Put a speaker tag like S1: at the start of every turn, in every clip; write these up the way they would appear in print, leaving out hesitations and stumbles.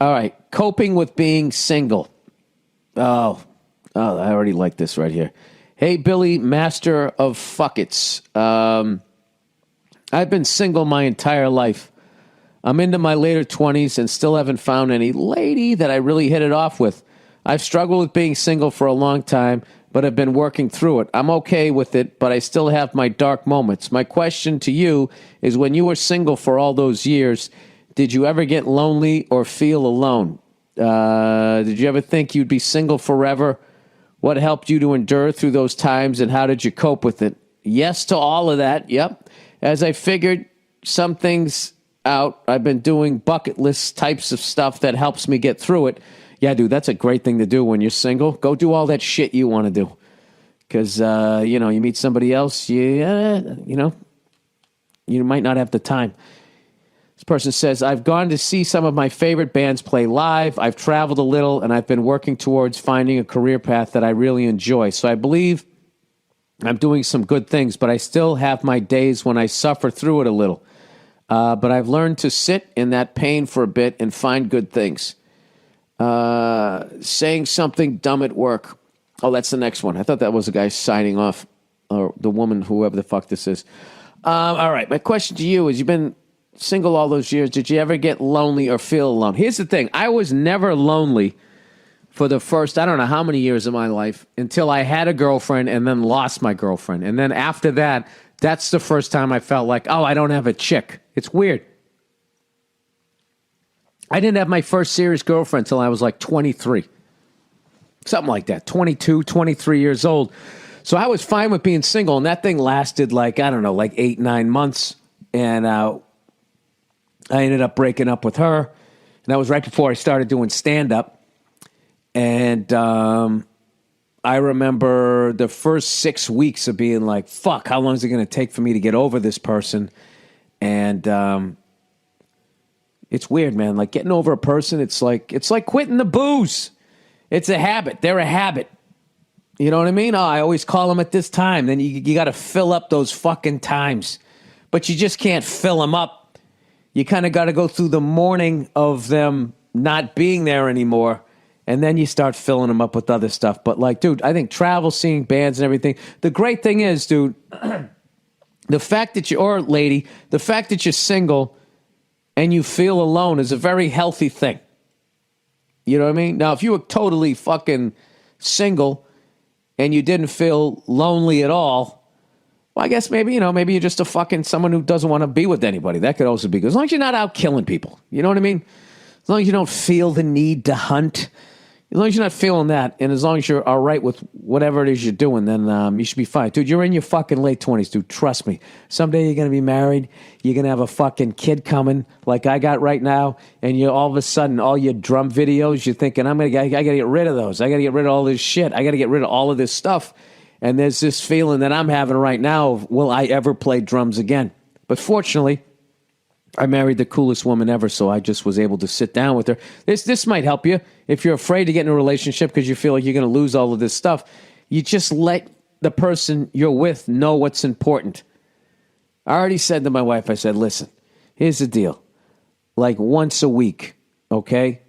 S1: All right. Coping with being single. I already like this right here. Hey, Billy, master of fuckets. I've been single my entire life. I'm into my later 20s and still haven't found any lady that I really hit it off with. I've struggled with being single for a long time, but have been working through it. I'm okay with it, but I still have my dark moments. My question to you is, when you were single for all those years, did you ever get lonely or feel alone? Did you ever think you'd be single forever? What helped you to endure through those times, and how did you cope with it? Yes to all of that, yep. As I figured some things out, I've been doing bucket list types of stuff that helps me get through it. Yeah, dude, that's a great thing to do when you're single. Go do all that shit you want to do. Because, you meet somebody else, you might not have the time. This person says, I've gone to see some of my favorite bands play live. I've traveled a little, and I've been working towards finding a career path that I really enjoy. So I believe I'm doing some good things, but I still have my days when I suffer through it a little. But I've learned to sit in that pain for a bit and find good things. Saying something dumb at work. Oh, that's the next one. I thought that was a guy signing off, or the woman, whoever the fuck this is. All right, my question to you is, you've been single all those years. Did you ever get lonely or feel alone? Here's the thing. I was never lonely for the first, I don't know how many years of my life, until I had a girlfriend and then lost my girlfriend. And then after that, that's the first time I felt like, oh, I don't have a chick. It's weird. I didn't have my first serious girlfriend until I was like 23. Something like that. 22, 23 years old. So I was fine with being single, and that thing lasted like 8, 9 months. And I ended up breaking up with her. And that was right before I started doing stand-up. And I remember the first 6 weeks of being like, fuck, how long is it going to take for me to get over this person? And it's weird, man. Like, getting over a person, it's like quitting the booze. It's a habit. They're a habit. You know what I mean? Oh, I always call them at this time. Then you got to fill up those fucking times. But you just can't fill them up. You kind of got to go through the morning of them not being there anymore, and then you start filling them up with other stuff. But, like, dude, I think travel, seeing bands and everything. The great thing is, dude, the fact that or lady, the fact that you're single and you feel alone is a very healthy thing. You know what I mean? Now, if you were totally fucking single and you didn't feel lonely at all, well, I guess maybe you're just a fucking someone who doesn't want to be with anybody. That could also be good. As long as you're not out killing people. You know what I mean? As long as you don't feel the need to hunt. As long as you're not feeling that, and as long as you're all right with whatever it is you're doing, then you should be fine. Dude, you're in your fucking late 20s, dude. Trust me. Someday you're going to be married. You're going to have a fucking kid coming like I got right now, and you all of a sudden, all your drum videos, you're thinking, I got to get rid of those. I got to get rid of all this shit. I got to get rid of all of this stuff. And there's this feeling that I'm having right now of, will I ever play drums again? But fortunately, I married the coolest woman ever, so I just was able to sit down with her. This might help you. If you're afraid to get in a relationship because you feel like you're going to lose all of this stuff, you just let the person you're with know what's important. I already said to my wife, I said, listen, here's the deal. Like once a week, okay?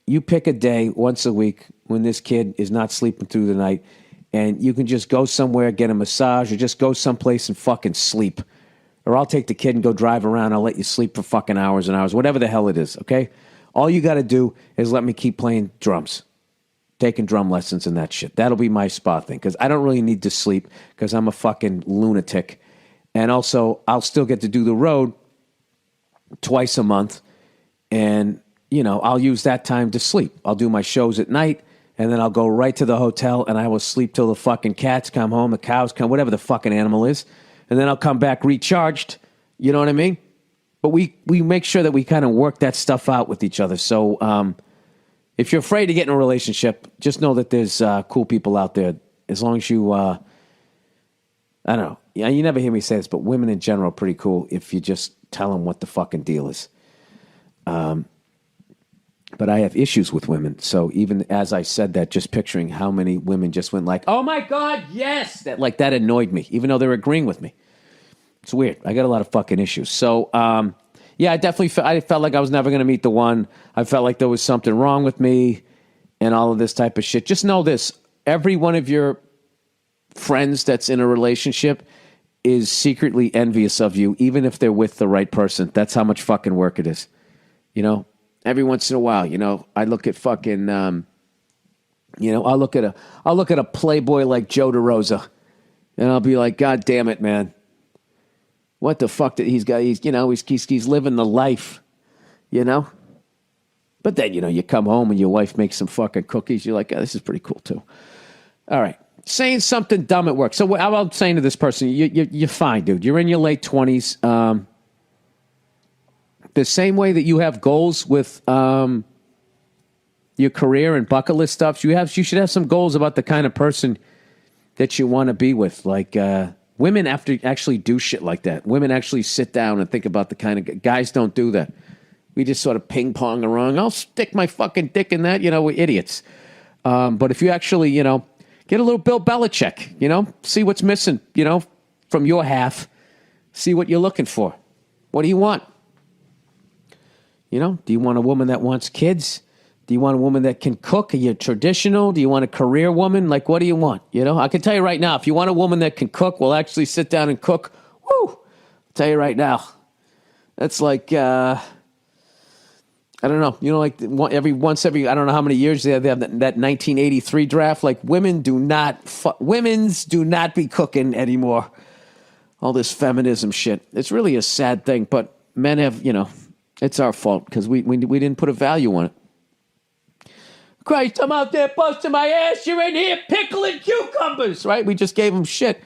S1: You pick a day once a week when this kid is not sleeping through the night, and you can just go somewhere, get a massage, or just go someplace and fucking sleep. Or I'll take the kid and go drive around. I'll let you sleep for fucking hours and hours, whatever the hell it is, okay? All you got to do is let me keep playing drums, taking drum lessons and that shit. That'll be my spa thing, because I don't really need to sleep because I'm a fucking lunatic. And also, I'll still get to do the road twice a month, and, I'll use that time to sleep. I'll do my shows at night, and then I'll go right to the hotel, and I will sleep till the fucking cats come home, the cows come, whatever the fucking animal is. And then I'll come back recharged. You know what I mean? But we make sure that we kind of work that stuff out with each other. So if you're afraid to get in a relationship, just know that there's cool people out there. As long as you, I don't know. You never hear me say this, but women in general are pretty cool if you just tell them what the fucking deal is. But I have issues with women. So even as I said that, just picturing how many women just went like, oh my God, yes! That annoyed me, even though they're agreeing with me. It's weird. I got a lot of fucking issues. So Yeah, I felt like I was never going to meet the one. I felt like there was something wrong with me and all of this type of shit. Just know this. Every one of your friends that's in a relationship is secretly envious of you, even if they're with the right person. That's how much fucking work it is. You know, every once in a while, I look at fucking, I'll look at a playboy like Joe DeRosa, and I'll be like, God damn it, man. What the fuck did he's got? He's living the life, But then, you come home and your wife makes some fucking cookies. You're like, oh, this is pretty cool too. All right. Saying something dumb at work. So what I'm saying to this person, you're fine, dude. You're in your late 20s. The same way that you have goals with your career and bucket list stuff, you should have some goals about the kind of person that you want to be with. Like women have to actually do shit like that. Women actually sit down and think about the kind of guys don't do that. We just sort of ping pong around. I'll stick my fucking dick in that. We're idiots. But if you actually, get a little Bill Belichick, see what's missing, from your half. See what you're looking for. What do you want? Do you want a woman that wants kids? Do you want a woman that can cook? Are you traditional? Do you want a career woman? Like, what do you want? I can tell you right now, if you want a woman that can cook, we'll actually sit down and cook. Woo! I'll tell you right now. That's like, I don't know. Like every I don't know how many years they have that 1983 draft. Like women's do not be cooking anymore. All this feminism shit. It's really a sad thing, but men have, it's our fault because we didn't put a value on it. Christ, I'm out there busting my ass. You're in here pickling cucumbers, right? We just gave them shit.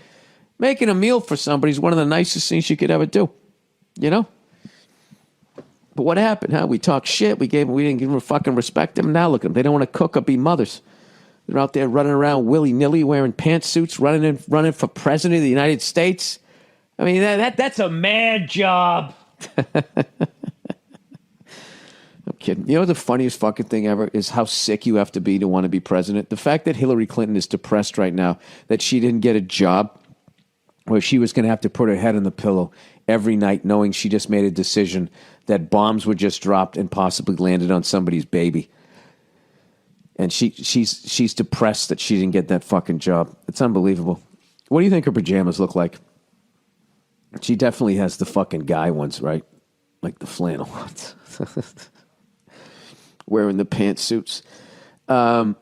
S1: Making a meal for somebody is one of the nicest things you could ever do, But what happened? Huh? We talked shit. We didn't give them fucking respect them. Now look at them. They don't want to cook or be mothers. They're out there running around willy-nilly, wearing pantsuits, running for president of the United States. I mean, that's a man job. I'm kidding. The funniest fucking thing ever is how sick you have to want to be president. The fact that Hillary Clinton is depressed right now, that she didn't get a job where she was going to have to put her head on the pillow every night knowing she just made a decision that bombs were just dropped and possibly landed on somebody's baby. And she's depressed that she didn't get that fucking job. It's unbelievable. What do you think her pajamas look like? She definitely has the fucking guy ones, right? Like the flannel ones. Wearing the pantsuits. I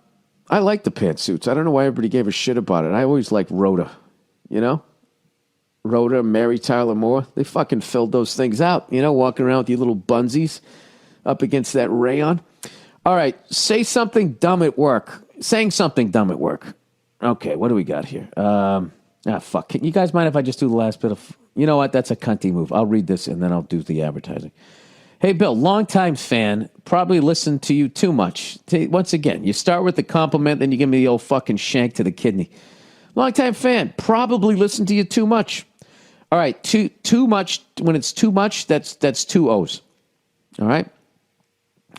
S1: like the pantsuits. I don't know why everybody gave a shit about it. I always liked Rhoda. Rhoda, Mary Tyler Moore. They fucking filled those things out. Walking around with your little bunsies up against that rayon. All right. Say something dumb at work. Saying something dumb at work. Okay. What do we got here? Fuck. You guys mind if I just do the last bit of... You know what? That's a cunty move. I'll read this and then I'll do the advertising. Hey, Bill, longtime fan, probably listened to you too much. Once again, you start with the compliment, then you give me the old fucking shank to the kidney. Longtime fan, probably listened to you too much. All right, too much. When it's too much, that's two O's. All right?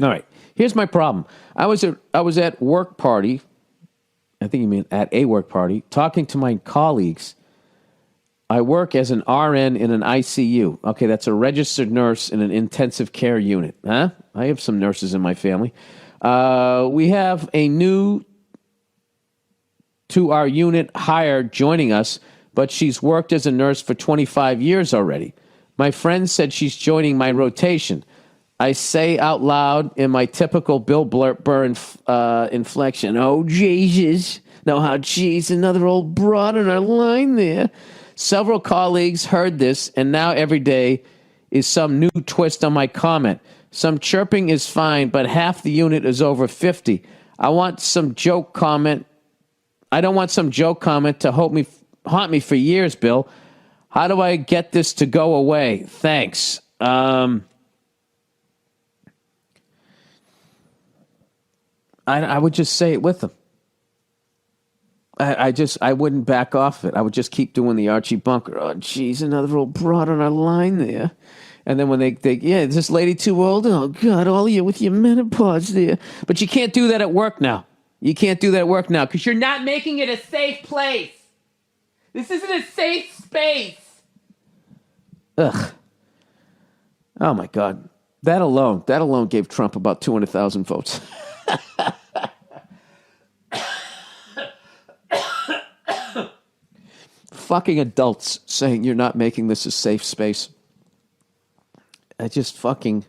S1: All right. Here's my problem. I was at work party, I think you mean at a work party, talking to my colleagues. I work as an RN in an ICU. Okay, that's a registered nurse in an intensive care unit. Huh? I have some nurses in my family. We have a new to our unit hire joining us, but she's worked as a nurse for 25 years already. My friend said she's joining my rotation. I say out loud in my typical Bill Burr inflection, "Oh, Jesus. No, how geez, another old broad on our line there." Several colleagues heard this, and now every day is some new twist on my comment. Some chirping is fine, but half the unit is over 50. I want some joke comment. I don't want some joke comment to haunt me for years, Bill. How do I get this to go away? Thanks. I would just say it with them. I wouldn't back off it. I would just keep doing the Archie Bunker. Oh, geez, another old broad on our line there. And then when they yeah, is this lady too old? Oh, God, all of you with your menopause there. But you can't do that at work now. You can't do that at work now because you're not making it a safe place. This isn't a safe space. Ugh. Oh, my God. That alone gave Trump about 200,000 votes. Fucking adults saying you're not making this a safe space. I just fucking...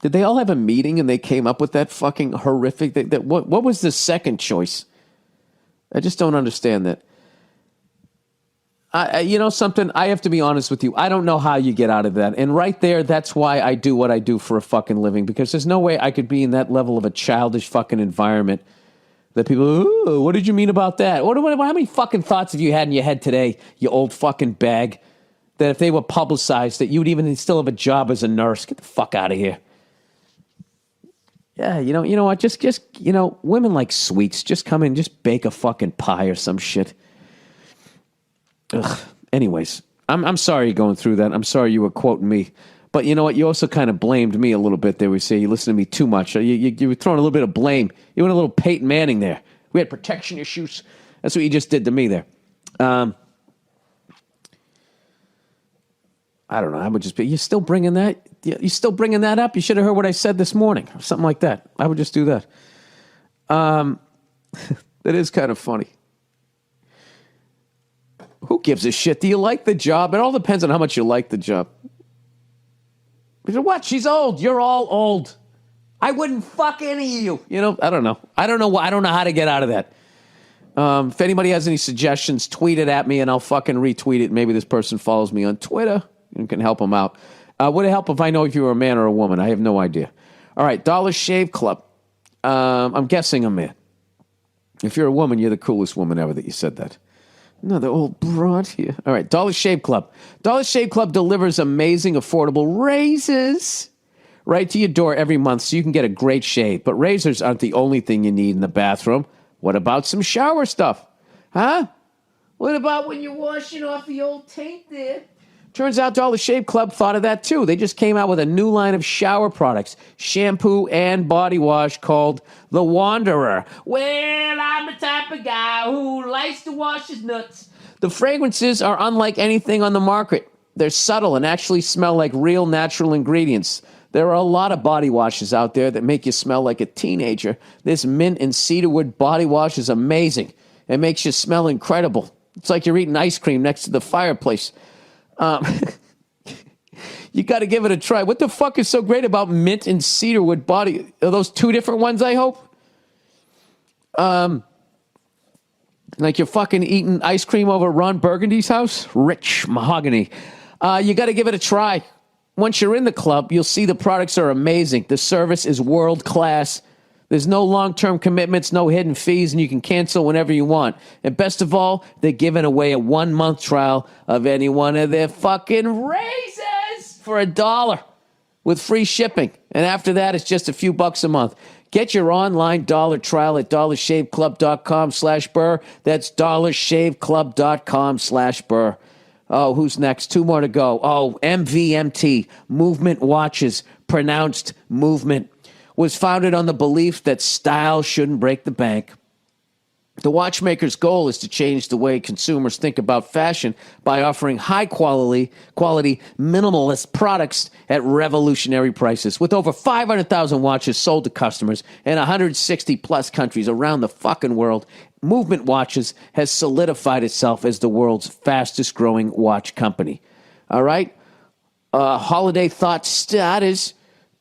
S1: Did they all have a meeting and they came up with that fucking horrific... What was the second choice? I just don't understand that. You know something? I have to be honest with you. I don't know how you get out of that. And right there, that's why I do what I do for a fucking living. Because there's no way I could be in that level of a childish fucking environment that people, ooh, what did you mean about that? How many fucking thoughts have you had in your head today, you old fucking bag, that if they were publicized, that you would even still have a job as a nurse? Get the fuck out of here. Yeah, you know what? Just women like sweets. Just come in, just bake a fucking pie or some shit. Ugh. Anyways, I'm sorry you're going through that. I'm sorry you were quoting me. But you know what? You also kind of blamed me a little bit there. We say you listen to me too much. You were throwing a little bit of blame. You went a little Peyton Manning there. We had protection issues. That's what you just did to me there. I don't know. I would just be, you're still bringing that? You're still bringing that up? You should have heard what I said this morning or something like that. I would just do that. That is kind of funny. Who gives a shit? Do you like the job? It all depends on how much you like the job. What? She's old. You're all old. I wouldn't fuck any of you. You know, I don't know. I don't know how to get out of that. If anybody has any suggestions, tweet it at me and I'll fucking retweet it. Maybe this person follows me on Twitter and can help them out. Would it help if I know if you were a man or a woman? I have no idea. All right, Dollar Shave Club. I'm guessing a man. If you're a woman, you're the coolest woman ever that you said that. Another old broad here. All right, Dollar Shave Club. Dollar Shave Club delivers amazing, affordable razors right to your door every month so you can get a great shave. But razors aren't the only thing you need in the bathroom. What about some shower stuff? Huh? What about when you're washing off the old taint there? Turns out Dollar Shave Club thought of that too. They just came out with a new line of shower products, shampoo and body wash called The Wanderer. Well, I'm the type of guy who likes to wash his nuts. The fragrances are unlike anything on the market. They're subtle and actually smell like real natural ingredients. There are a lot of body washes out there that make you smell like a teenager. This mint and cedarwood body wash is amazing. It makes you smell incredible. It's like you're eating ice cream next to the fireplace. You got to give it a try. What the fuck is so great about mint and cedarwood body? Are those two different ones, I hope? Like you're fucking eating ice cream over Ron Burgundy's house? Rich mahogany. You got to give it a try. Once you're in the club, you'll see the products are amazing. The service is world class. There's no long-term commitments, no hidden fees, and you can cancel whenever you want. And best of all, they're giving away a 1-month trial of any one of their fucking razors for $1 with free shipping. And after that, it's just a few bucks a month. Get your online dollar trial at dollarshaveclub.com/Burr. That's dollarshaveclub.com/Burr. Oh, who's next? 2 more to go. Oh, MVMT, Movement Watches, pronounced movement, was founded on the belief that style shouldn't break the bank. The watchmaker's goal is to change the way consumers think about fashion by offering high-quality, minimalist products at revolutionary prices. With over 500,000 watches sold to customers in 160-plus countries around the fucking world, Movement Watches has solidified itself as the world's fastest-growing watch company. All right? Holiday thought starters.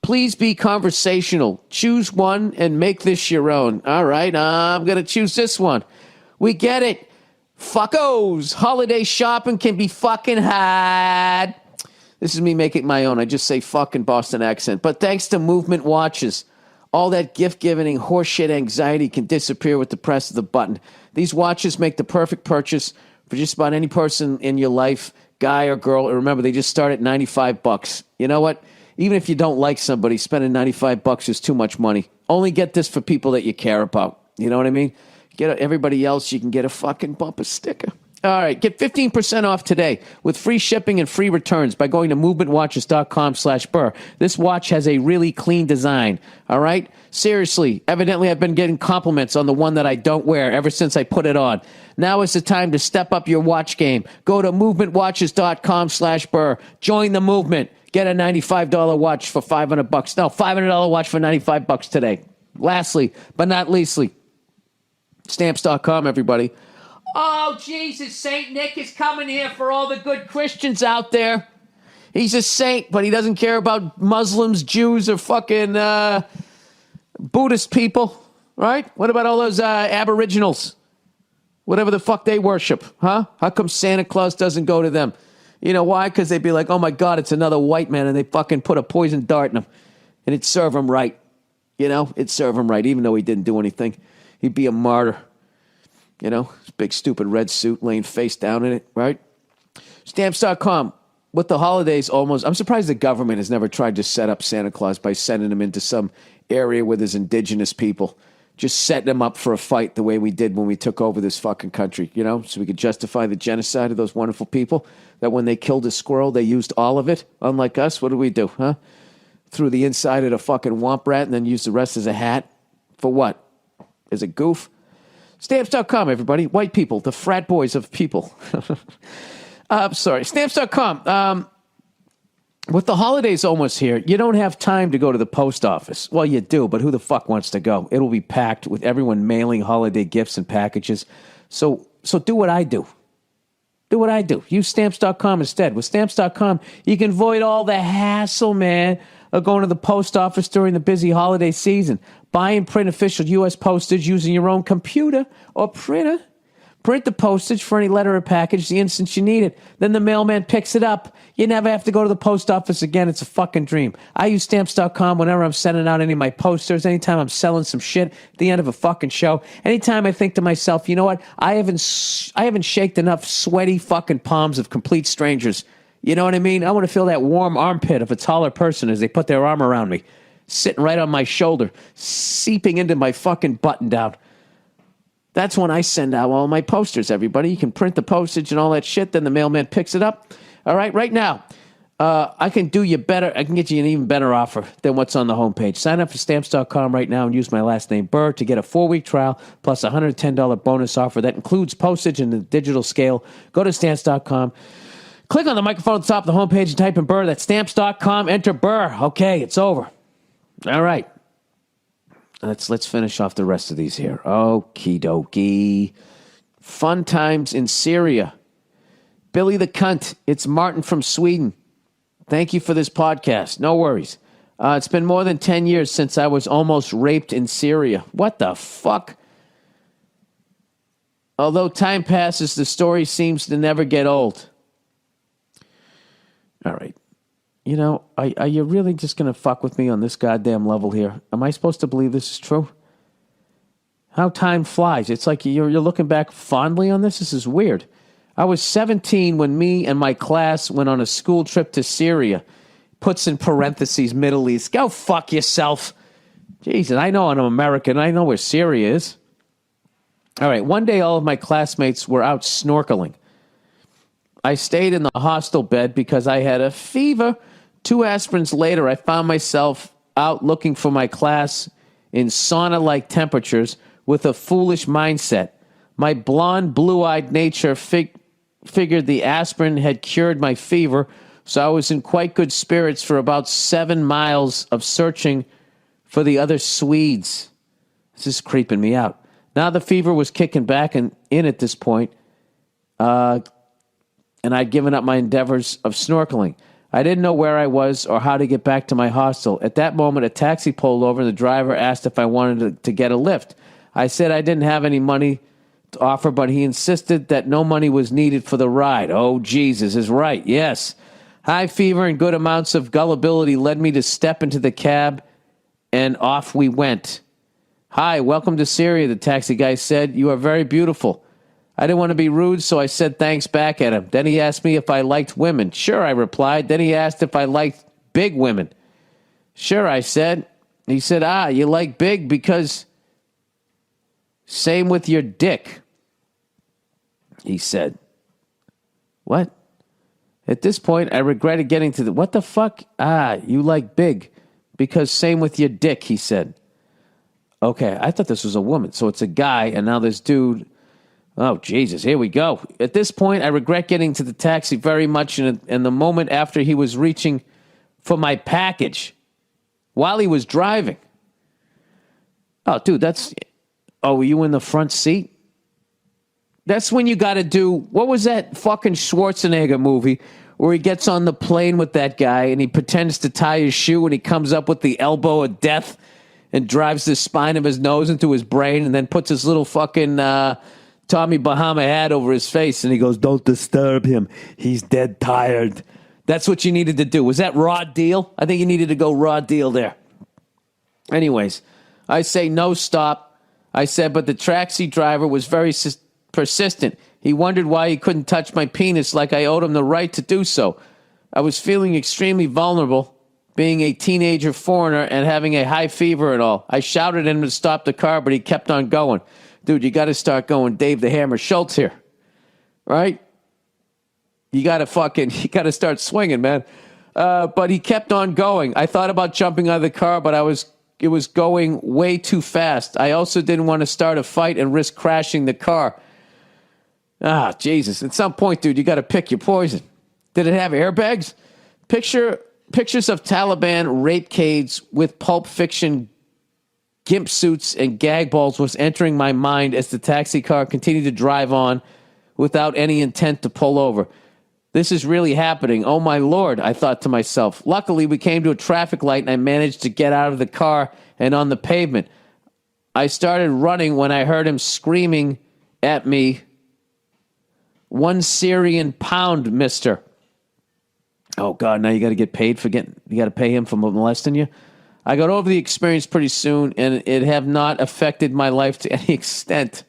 S1: Please be conversational. Choose one and make this your own. All right, I'm going to choose this one. We get it. Fuckos. Holiday shopping can be fucking hard. This is me making my own. I just say fucking Boston accent. But thanks to Movement Watches, all that gift-giving horseshit anxiety can disappear with the press of the button. These watches make the perfect purchase for just about any person in your life, guy or girl. And remember, they just start at $95. You know what? Even if you don't like somebody, spending $95 is too much money. Only get this for people that you care about. You know what I mean? Get everybody else, you can get a fucking bumper sticker. All right, get 15% off today with free shipping and free returns by going to movementwatches.com/Burr. This watch has a really clean design, all right? Seriously, evidently I've been getting compliments on the one that I don't wear ever since I put it on. Now is the time to step up your watch game. Go to movementwatches.com/Burr. Join the movement. Get a $95 watch for $500. No, $500 watch for $95 today. Lastly, but not leastly, Stamps.com, everybody. Oh, Jesus, St. Nick is coming here for all the good Christians out there. He's a saint, but he doesn't care about Muslims, Jews, or fucking Buddhist people, right? What about all those aboriginals? Whatever the fuck they worship, huh? How come Santa Claus doesn't go to them? You know why? Because they'd be like, oh my God, it's another white man, and they fucking put a poison dart in him, and it'd serve him right. You know, it'd serve him right, even though he didn't do anything. He'd be a martyr. You know, his big stupid red suit laying face down in it, right? Stamps.com. With the holidays almost, I'm surprised the government has never tried to set up Santa Claus by sending him into some area where there's indigenous people. Just setting him up for a fight the way we did when we took over this fucking country, you know, so we could justify the genocide of those wonderful people that when they killed a squirrel, they used all of it. Unlike us, what do we do, huh? Threw the inside of a fucking womp rat and then used the rest as a hat? For what? As a goof? Stamps.com, everybody. White people, the frat boys of people. Sorry, Stamps.com. With the holidays almost here, you don't have time to go to the post office. Well, you do, but who the fuck wants to go? It'll be packed with everyone mailing holiday gifts and packages. So do what I do. Do what I do. Use Stamps.com instead. With Stamps.com, you can avoid all the hassle, man, of going to the post office during the busy holiday season. Buy and print official U.S. postage using your own computer or printer. Print the postage for any letter or package the instant you need it. Then the mailman picks it up. You never have to go to the post office again. It's a fucking dream. I use Stamps.com whenever I'm sending out any of my posters, anytime I'm selling some shit at the end of a fucking show, anytime I think to myself, you know what? I haven't shaked enough sweaty fucking palms of complete strangers. You know what I mean? I want to feel that warm armpit of a taller person as they put their arm around me, sitting right on my shoulder, seeping into my fucking button down. That's when I send out all my posters, everybody. You can print the postage and all that shit, then the mailman picks it up. All right, right now, I can do you better. I can get you an even better offer than what's on the homepage. Sign up for Stamps.com right now and use my last name, Burr, to get a 4-week trial plus a $110 bonus offer that includes postage and the digital scale. Go to Stamps.com. Click on the microphone at the top of the homepage and type in Burr. That's Stamps.com. Enter Burr. Okay, it's over. All right. Let's finish off the rest of these here. Okie dokie. Fun times in Syria. Billy the Cunt. It's Martin from Sweden. Thank you for this podcast. No worries. It's been more than 10 years since I was almost raped in Syria. What the fuck? Although time passes, the story seems to never get old. All right. You know, are you really just going to fuck with me on this goddamn level here? Am I supposed to believe this is true? How time flies. It's like you're looking back fondly on this. This is weird. I was 17 when me and my class went on a school trip to Syria. Puts in parentheses, Middle East. Go fuck yourself. Jesus, I know I'm American. I know where Syria is. All right, one day all of my classmates were out snorkeling. I stayed in the hostel bed because I had a fever. 2 aspirins later, I found myself out looking for my class in sauna-like temperatures with a foolish mindset. My blonde, blue-eyed nature figured the aspirin had cured my fever, so I was in quite good spirits for about 7 miles of searching for the other Swedes. This is creeping me out. Now the fever was kicking back in at this point, and I'd given up my endeavors of snorkeling. I didn't know where I was or how to get back to my hostel. At that moment, a taxi pulled over and the driver asked if I wanted to get a lift. I said I didn't have any money to offer, but he insisted that no money was needed for the ride. Oh, Jesus is right, yes. High fever and good amounts of gullibility led me to step into the cab, and off we went. Hi, welcome to Syria, the taxi guy said. You are very beautiful. I didn't want to be rude, so I said thanks back at him. Then he asked me if I liked women. Sure, I replied. Then he asked if I liked big women. Sure, I said. He said, you like big because same with your dick, he said. What? At this point, I regretted getting to what the fuck? You like big because same with your dick, he said. Okay, I thought this was a woman, so it's a guy, and now this dude... Oh, Jesus, here we go. At this point, I regret getting to the taxi very much, and the moment after he was reaching for my package while he was driving. Oh, dude, were you in the front seat? That's when you got to do, what was that fucking Schwarzenegger movie where he gets on the plane with that guy and he pretends to tie his shoe and he comes up with the elbow of death and drives the spine of his nose into his brain and then puts his little fucking Tommy Bahama hat over his face and he goes, "Don't disturb him. He's dead tired." That's what you needed to do. Was that Raw Deal? I think you needed to go Raw Deal there. Anyways, I say no, stop. I said, but the taxi driver was very persistent. He wondered why he couldn't touch my penis like I owed him the right to do so. I was feeling extremely vulnerable, being a teenager foreigner and having a high fever and all. I shouted at him to stop the car, but he kept on going. Dude, you got to start going Dave the Hammer Schultz here, right? You got to start swinging, man. But he kept on going. I thought about jumping out of the car, but it was going way too fast. I also didn't want to start a fight and risk crashing the car. Ah, Jesus. At some point, dude, you got to pick your poison. Did it have airbags? Pictures of Taliban rape cades with Pulp Fiction gimp suits and gag balls was entering my mind as the taxi car continued to drive on without any intent to pull over. This is really happening. Oh, my Lord, I thought to myself. Luckily, we came to a traffic light and I managed to get out of the car and on the pavement. I started running when I heard him screaming at me, "1 Syrian pound, mister." Oh, God, now you got to get paid you got to pay him for molesting you? I got over the experience pretty soon, and it have not affected my life to any extent.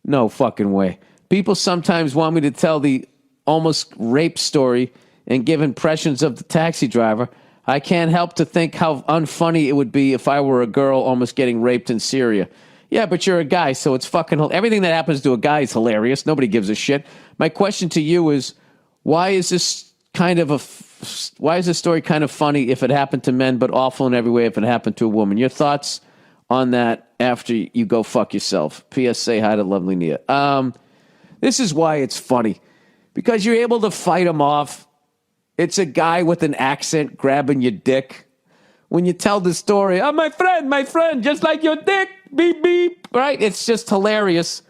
S1: No fucking way. People sometimes want me to tell the almost rape story and give impressions of the taxi driver. I can't help to think how unfunny it would be if I were a girl almost getting raped in Syria. Yeah, but you're a guy, so it's fucking... Everything that happens to a guy is hilarious. Nobody gives a shit. My question to you is, why is this story kind of funny if it happened to men, but awful in every way if it happened to a woman? Your thoughts on that after you go fuck yourself. P.S. Say hi to lovely Nia. This is why it's funny. Because you're able to fight him off. It's a guy with an accent grabbing your dick. When you tell the story, "Oh, my friend, just like your dick, beep, beep," right? It's just hilarious.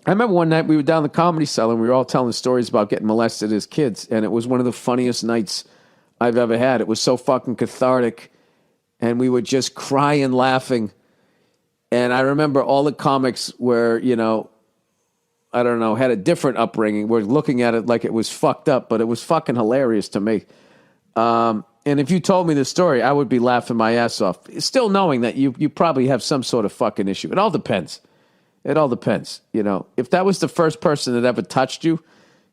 S1: I remember one night we were down the Comedy Cellar and we were all telling stories about getting molested as kids, and it was one of the funniest nights I've ever had. It was so fucking cathartic, and we were just crying, laughing. And I remember all the comics were, I don't know, had a different upbringing. We're looking at it like it was fucked up, but it was fucking hilarious to me. And if you told me this story, I would be laughing my ass off, still knowing that you probably have some sort of fucking issue. It all depends. It all depends. If that was the first person that ever touched you,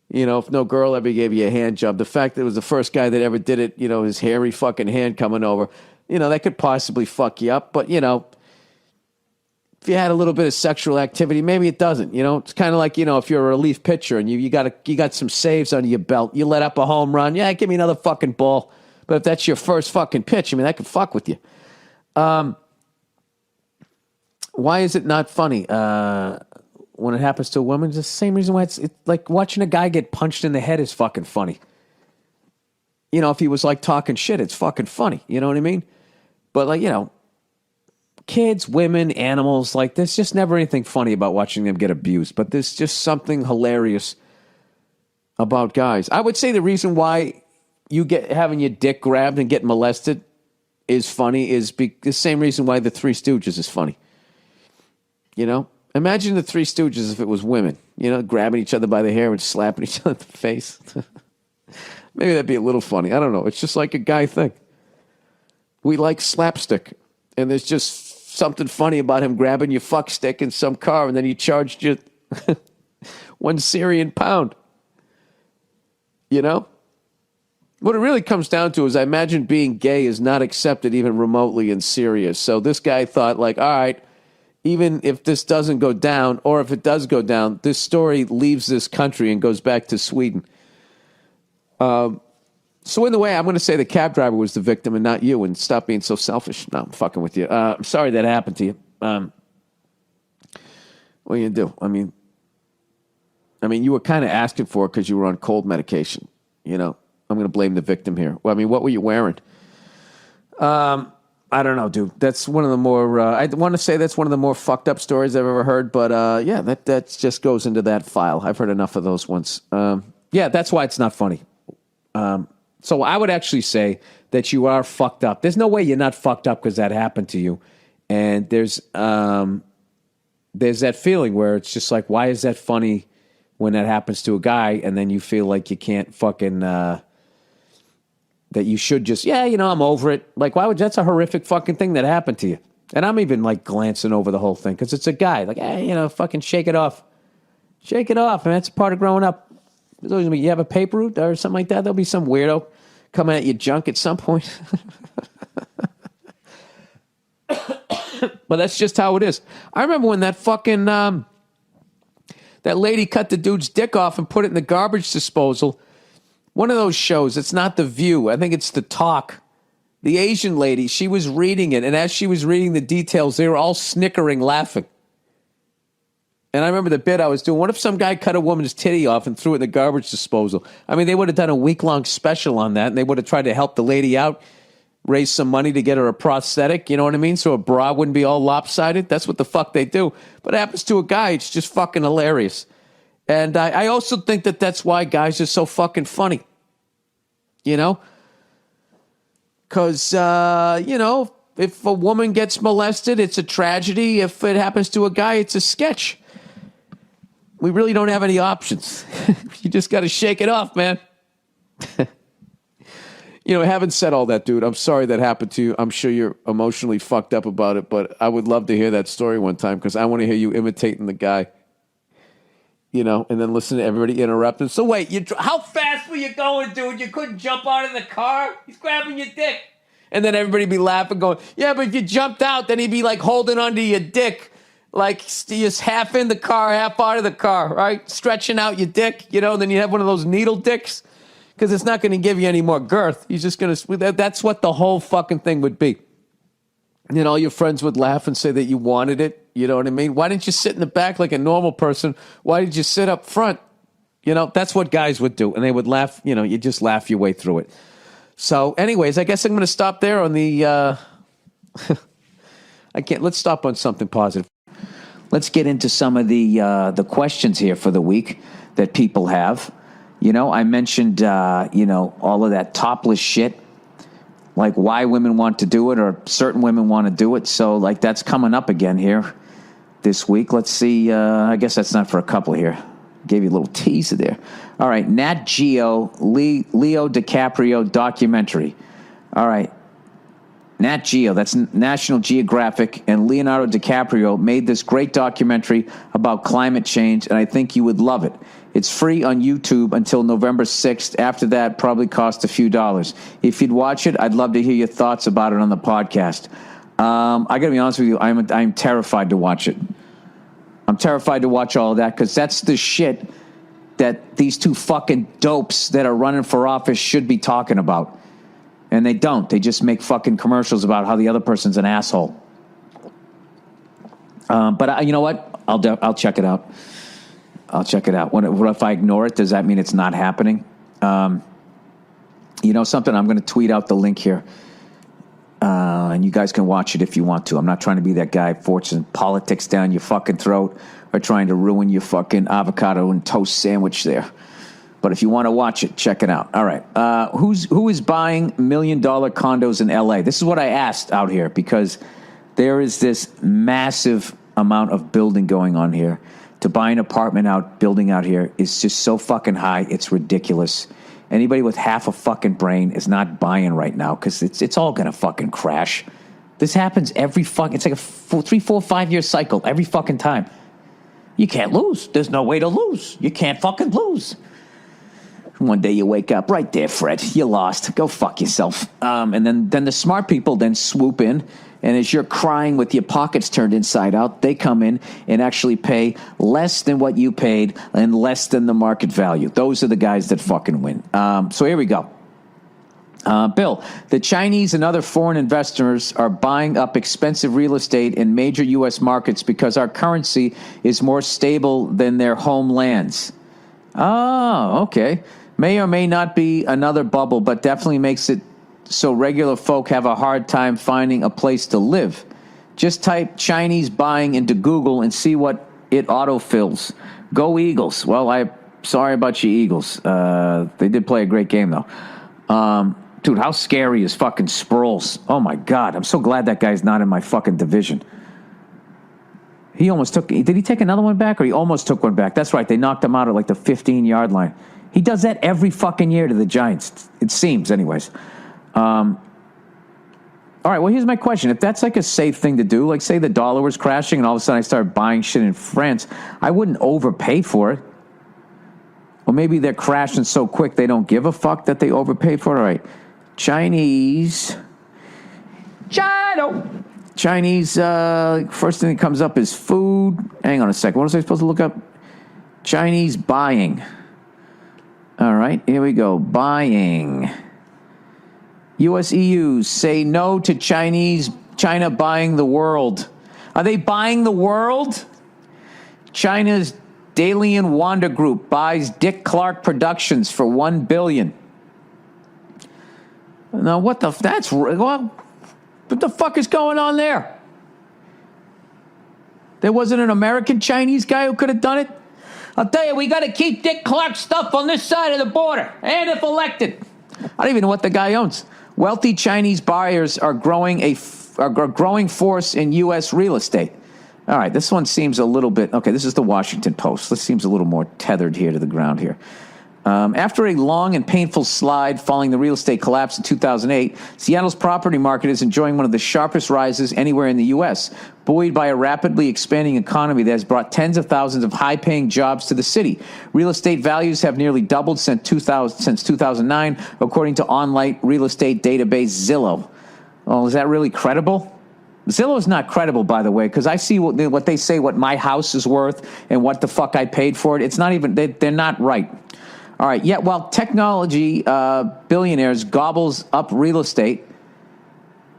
S1: if no girl ever gave you a hand job, the fact that it was the first guy that ever did it, his hairy fucking hand coming over, that could possibly fuck you up. But, if you had a little bit of sexual activity, maybe it doesn't. It's kind of like, if you're a relief pitcher and you got some saves under your belt, you let up a home run. Yeah, give me another fucking ball. But if that's your first fucking pitch, that could fuck with you. Why is it not funny when it happens to a woman? It's the same reason why it's like watching a guy get punched in the head is fucking funny. If he was like talking shit, it's fucking funny. You know what I mean? But kids, women, animals, there's just never anything funny about watching them get abused. But there's just something hilarious about guys. I would say the reason why you get having your dick grabbed and getting molested is funny is the same reason why the Three Stooges is funny. Imagine the Three Stooges if it was women, grabbing each other by the hair and slapping each other in the face. Maybe that'd be a little funny. I don't know. It's just like a guy thing. We like slapstick, and there's just something funny about him grabbing your fuck stick in some car, and then he charged you 1 Syrian pound. What it really comes down to is I imagine being gay is not accepted even remotely in Syria. So this guy thought all right, even if this doesn't go down, or if it does go down, this story leaves this country and goes back to Sweden. So in the way, I'm going to say the cab driver was the victim and not you, and stop being so selfish. No, I'm fucking with you. I'm sorry that happened to you. What are you going to do? I mean, you were kind of asking for it because you were on cold medication, I'm going to blame the victim here. Well, I mean, what were you wearing? I don't know, dude. That's one of the more, I want to say that's one of the more fucked up stories I've ever heard. But yeah, that just goes into that file. I've heard enough of those ones. Yeah, that's why it's not funny. So I would actually say that you are fucked up. There's no way you're not fucked up because that happened to you. And there's that feeling where it's just like, why is that funny when that happens to a guy? And then you feel like you can't fucking, that you should just, I'm over it. Like, why would, that's a horrific fucking thing that happened to you. And I'm even like glancing over the whole thing because it's a guy. Like, hey, fucking shake it off. Shake it off. And that's part of growing up. There's always gonna be, you have a paper route or something like that. There'll be some weirdo coming at your junk at some point. But that's just how it is. I remember when that fucking, that lady cut the dude's dick off and put it in the garbage disposal. One of those shows, it's not The View. I think it's The Talk. The Asian lady, she was reading it. And as she was reading the details, they were all snickering, laughing. And I remember the bit I was doing. What if some guy cut a woman's titty off and threw it in the garbage disposal? I mean, they would have done a week-long special on that, and they would have tried to help the lady out, raise some money to get her a prosthetic, you know what I mean? So a bra wouldn't be all lopsided. That's what the fuck they do. But it happens to a guy, it's just fucking hilarious. And I also think that that's why guys are so fucking funny. You know? Because, if a woman gets molested, it's a tragedy. If it happens to a guy, it's a sketch. We really don't have any options. You just got to shake it off, man. Having said all that, dude, I'm sorry that happened to you. I'm sure you're emotionally fucked up about it, but I would love to hear that story one time because I want to hear you imitating the guy. And then listen to everybody interrupting. So wait, how fast were you going, dude? You couldn't jump out of the car? He's grabbing your dick. And then everybody be laughing, going, yeah, but if you jumped out, then he'd be like holding onto your dick. Like, just half in the car, half out of the car, right? Stretching out your dick, then you have one of those needle dicks. Because it's not going to give you any more girth. He's just going to, that's what the whole fucking thing would be. And then all your friends would laugh and say that you wanted it. You know what I mean? Why didn't you sit in the back like a normal person? Why did you sit up front? That's what guys would do. And they would laugh, you just laugh your way through it. So anyways, I guess I'm going to stop there on the, let's stop on something positive. Let's get into some of the questions here for the week that people have. I mentioned, all of that topless shit, like why women want to do it or certain women want to do it. So, that's coming up again here this week. Let's see. I guess that's not for a couple here. Gave you a little teaser there. All right. Nat Geo, Leo DiCaprio documentary. All right. Nat Geo, that's National Geographic, and Leonardo DiCaprio made this great documentary about climate change, and I think you would love it. It's free on YouTube until November 6th. After that, probably cost a few dollars. If you'd watch it, I'd love to hear your thoughts about it on the podcast. I got to be honest with you, I'm terrified to watch it. I'm terrified to watch all of that because that's the shit that these two fucking dopes that are running for office should be talking about. And they don't. They just make fucking commercials about how the other person's an asshole. But you know what? I'll check it out. I'll check it out. What if I ignore it? Does that mean it's not happening? Something? I'm going to tweet out the link here. And you guys can watch it if you want to. I'm not trying to be that guy forcing politics down your fucking throat or trying to ruin your fucking avocado and toast sandwich there. But if you want to watch it, check it out. All right. Who is buying $1 million condos in L.A.? This is what I asked out here because there is this massive amount of building going on here. To buy an apartment building out here is just so fucking high. It's ridiculous. Anybody with half a fucking brain is not buying right now because it's all going to fucking crash. This happens every fucking, it's like a 3, 4, 5 year cycle every fucking time. You can't lose. There's no way to lose. You can't fucking lose. One day you wake up, right there, Fred, you lost. Go fuck yourself. And then the smart people then swoop in, and as you're crying with your pockets turned inside out, they come in and actually pay less than what you paid and less than the market value. Those are the guys that fucking win. So here we go. Bill, the Chinese and other foreign investors are buying up expensive real estate in major U.S. markets because our currency is more stable than their homelands. Oh, okay.
S2: May or may not be another bubble, but definitely makes it so regular folk have a hard time finding a place to live. Just type Chinese buying into Google and see what it autofills. Go Eagles. Well, I'm sorry about you, Eagles. They did play a great game, though. Dude, how scary is fucking Sproles? Oh, my God. I'm so glad that guy's not in my fucking division. He almost took... Did he take another one back, or he almost took one back? That's right. They knocked him out at like the 15-yard line. He does that every fucking year to the Giants. It seems, anyways. All right, well, here's my question. If that's like a safe thing to do, like say the dollar was crashing and all of a sudden I started buying shit in France, I wouldn't overpay for it. Or maybe they're crashing so quick they don't give a fuck that they overpay for it. All right. Chinese, first thing that comes up is food. Hang on a second. What was I supposed to look up? Chinese buying. All right, here we go. Buying. U.S. EU say no to China buying the world. Are they buying the world? China's Dalian Wanda Group buys Dick Clark Productions for $1 billion. Now, what the fuck is going on there? There wasn't an American Chinese guy who could have done it? I'll tell you, we got to keep Dick Clark's stuff on this side of the border, and if elected. I don't even know what the guy owns. Wealthy Chinese buyers are growing a growing force in U.S. real estate. All right, this one seems a little bit... Okay, this is the Washington Post. This seems a little more tethered here to the ground here. After a long and painful slide following the real estate collapse in 2008, Seattle's property market is enjoying one of the sharpest rises anywhere in the U.S., buoyed by a rapidly expanding economy that has brought tens of thousands of high-paying jobs to the city. Real estate values have nearly doubled since 2009, according to online real estate database Zillow. Well, is that really credible? Zillow is not credible, by the way, because I see what they say, what my house is worth and what the fuck I paid for it. It's not even... They're not right. All right, yet while technology billionaires gobbles up real estate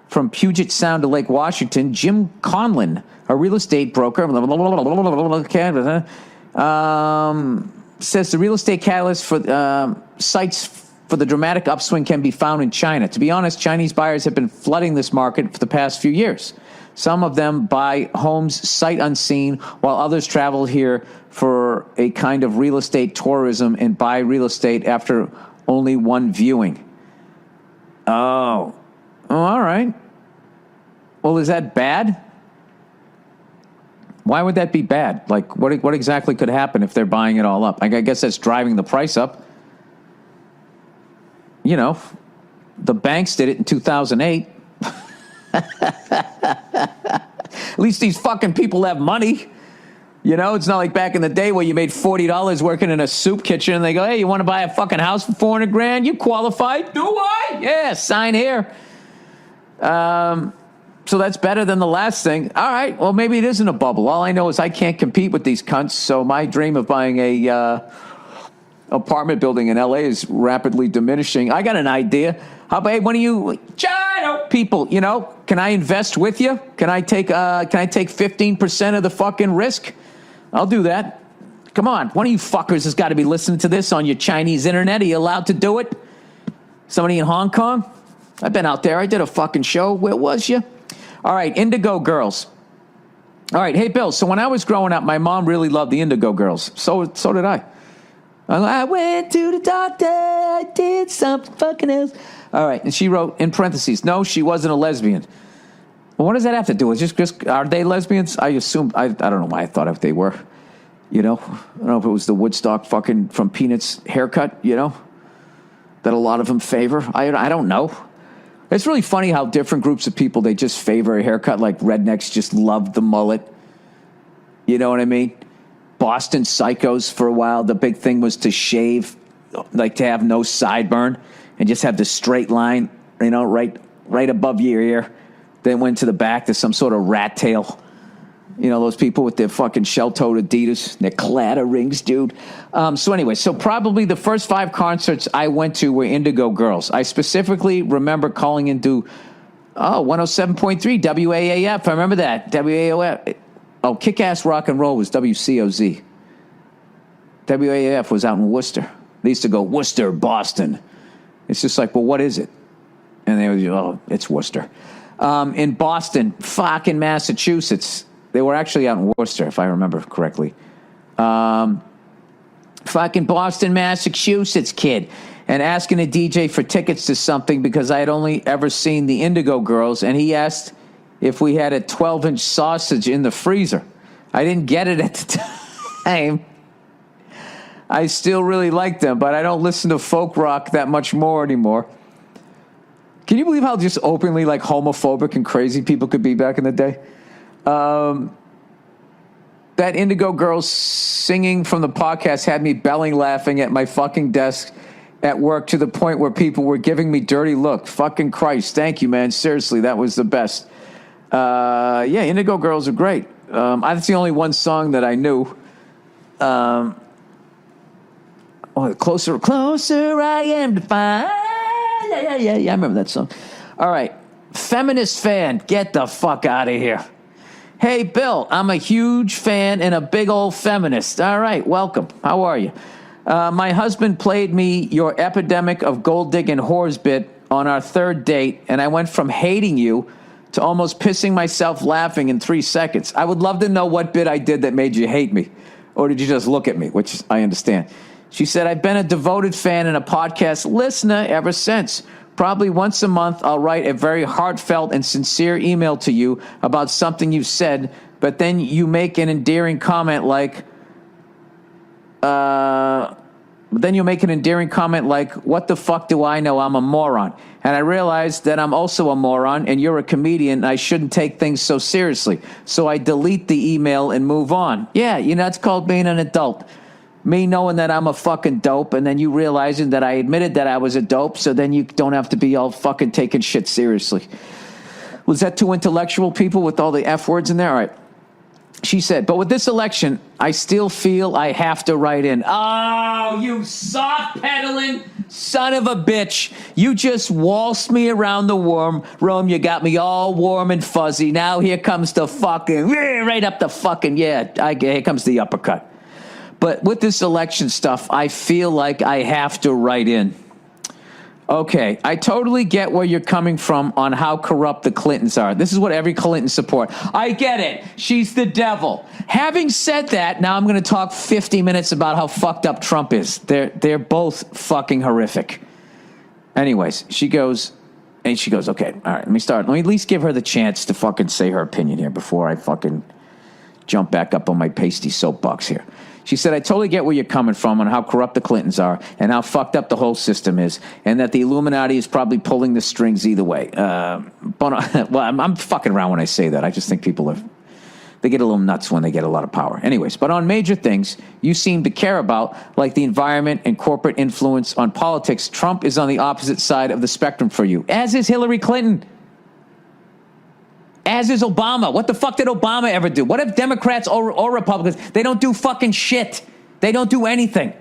S2: from Puget Sound to Lake Washington, Jim Conlon, a real estate broker, says the real estate catalyst for sites for the dramatic upswing can be found in China. To be honest, Chinese buyers have been flooding this market for the past few years. Some of them buy homes sight unseen, while others travel here for a kind of real estate tourism and buy real estate after only one viewing. Oh, all right. Well, is that bad? Why would that be bad? Like, what exactly could happen if they're buying it all up? I guess that's driving the price up. You know, the banks did it in 2008. At least these fucking people have money. You know, it's not like back in the day where you made $40 working in a soup kitchen and they go, hey, you want to buy a fucking house for $400,000? You qualify. Do I? Yeah, sign here. So that's better than the last thing. All right, well, maybe it isn't a bubble. All I know is I can't compete with these cunts, so my dream of buying a apartment building in L.A. is rapidly diminishing. I got an idea. How about, hey, one of you China people, you know, can I invest with you? Can I take 15% of the fucking risk? I'll do that. Come on, one of you fuckers has got to be listening to this on your Chinese internet. Are you allowed to do it? Somebody in Hong Kong? I've been out there. I did a fucking show. Where was you? All right, Indigo Girls. All right, hey, Bill, so when I was growing up, my mom really loved the Indigo Girls. So did I. I went to the doctor, I did something fucking else. All right, and she wrote in parentheses, no, she wasn't a lesbian. Well, what does that have to do with just are they lesbians? I assume, I don't know why I thought if they were, you know. I don't know if it was the Woodstock fucking from Peanuts haircut, you know, that a lot of them favor. I don't know. It's really funny how different groups of people, they just favor a haircut, like rednecks just love the mullet. You know what I mean? Boston Psychos for a while, the big thing was to shave, like to have no sideburn and just have the straight line, you know, right above your ear. Then went to the back to some sort of rat tail. You know, those people with their fucking shell-toed Adidas, their clatter rings, dude. So anyway, so probably the first 5 concerts I went to were Indigo Girls. I specifically remember calling into 107.3 WAAF. I remember that. WAAF. Oh, Kick-Ass Rock and Roll was WCOZ. WAAF was out in Worcester. They used to go, Worcester, Boston. It's just like, well, what is it? And they would go, oh, it's Worcester. In Boston, fucking Massachusetts. They were actually out in Worcester, if I remember correctly. Fucking Boston, Massachusetts kid. And asking a DJ for tickets to something because I had only ever seen the Indigo Girls, and he asked if we had a 12-inch sausage in the freezer. I didn't get it at the time. I still really like them, but I don't listen to folk rock that much more anymore. Can you believe how just openly like homophobic and crazy people could be back in the day? That Indigo Girls singing from the podcast had me belly laughing at my fucking desk at work to the point where people were giving me dirty look. Fucking Christ. Thank you, man. Seriously, that was the best. Yeah, Indigo Girls are great. That's the only one song that I knew. Closer I am to find. Yeah, I remember that song. All right. Feminist fan, get the fuck out of here. Hey, Bill, I'm a huge fan and a big old feminist. All right, welcome. How are you? My husband played me your epidemic of gold digging whores bit on our third date, and I went from hating you to almost pissing myself laughing in 3 seconds. I would love to know what bit I did that made you hate me. Or did you just look at me, which I understand. She said, I've been a devoted fan and a podcast listener ever since. Probably once a month, I'll write a very heartfelt and sincere email to you about something you've said, but then you make an endearing comment like, what the fuck do I know? I'm a moron. And I realized that I'm also a moron and you're a comedian and I shouldn't take things so seriously. So I delete the email and move on. Yeah, that's called being an adult. Me knowing that I'm a fucking dope and then you realizing that I admitted that I was a dope, so then you don't have to be all fucking taking shit seriously. Was that too intellectual, people, with all the F words in there? All right. She said, but with this election, I still feel I have to write in. Oh, you soft pedaling son of a bitch. You just waltzed me around the room. You got me all warm and fuzzy. Now here comes the fucking, right up the fucking, here comes the uppercut. But with this election stuff, I feel like I have to write in. Okay, I totally get where you're coming from on how corrupt the Clintons are. This is what every Clinton support. I get it. She's the devil. Having said that, now I'm going to talk 50 minutes about how fucked up Trump is. They're both fucking horrific. Anyways, she goes, okay, all right, let me start. Let me at least give her the chance to fucking say her opinion here before I fucking jump back up on my pasty soapbox here. She said, I totally get where you're coming from on how corrupt the Clintons are and how fucked up the whole system is, and that the Illuminati is probably pulling the strings either way. I'm fucking around when I say that. I just think people they get a little nuts when they get a lot of power. Anyways, but on major things you seem to care about, like the environment and corporate influence on politics, Trump is on the opposite side of the spectrum for you, as is Hillary Clinton. As is Obama. What the fuck did Obama ever do? What if Democrats or Republicans, they don't do fucking shit. They don't do anything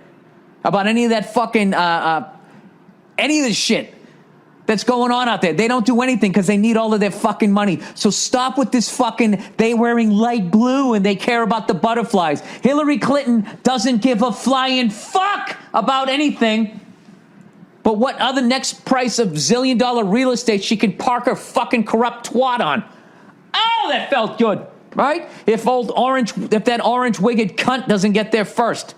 S2: about any of that fucking, any of the shit that's going on out there. They don't do anything because they need all of their fucking money. So stop with this fucking, they wearing light blue and they care about the butterflies. Hillary Clinton doesn't give a flying fuck about anything but what other next price of $1 zillion real estate she can park her fucking corrupt twat on. Oh, that felt good, right? If that orange-wigged cunt doesn't get there first.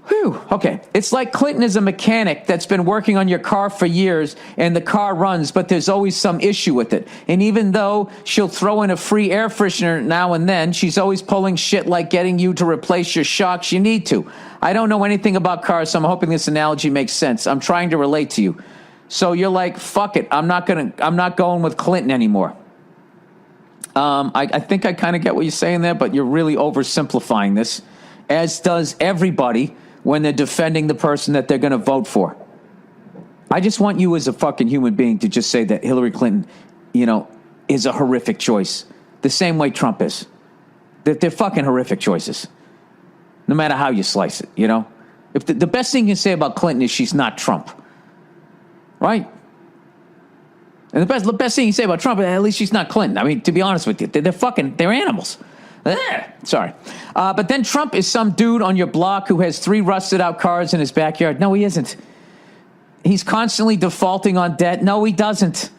S2: Whew, okay. It's like Clinton is a mechanic that's been working on your car for years and the car runs, but there's always some issue with it. And even though she'll throw in a free air freshener now and then, she's always pulling shit like getting you to replace your shocks you need to. I don't know anything about cars, so I'm hoping this analogy makes sense. I'm trying to relate to you. So you're like, fuck it. I'm not going with Clinton anymore. I think I kind of get what you're saying there, but you're really oversimplifying this, as does everybody when they're defending the person that they're going to vote for. I just want you as a fucking human being to just say that Hillary Clinton, is a horrific choice, the same way Trump is. They're fucking horrific choices, no matter how you slice it, If the best thing you can say about Clinton is she's not Trump, right? And the best thing you can say about Trump, at least she's not Clinton. I mean, to be honest with you, they're animals. Sorry. But then Trump is some dude on your block who has 3 rusted out cars in his backyard. No, he isn't. He's constantly defaulting on debt. No, he doesn't.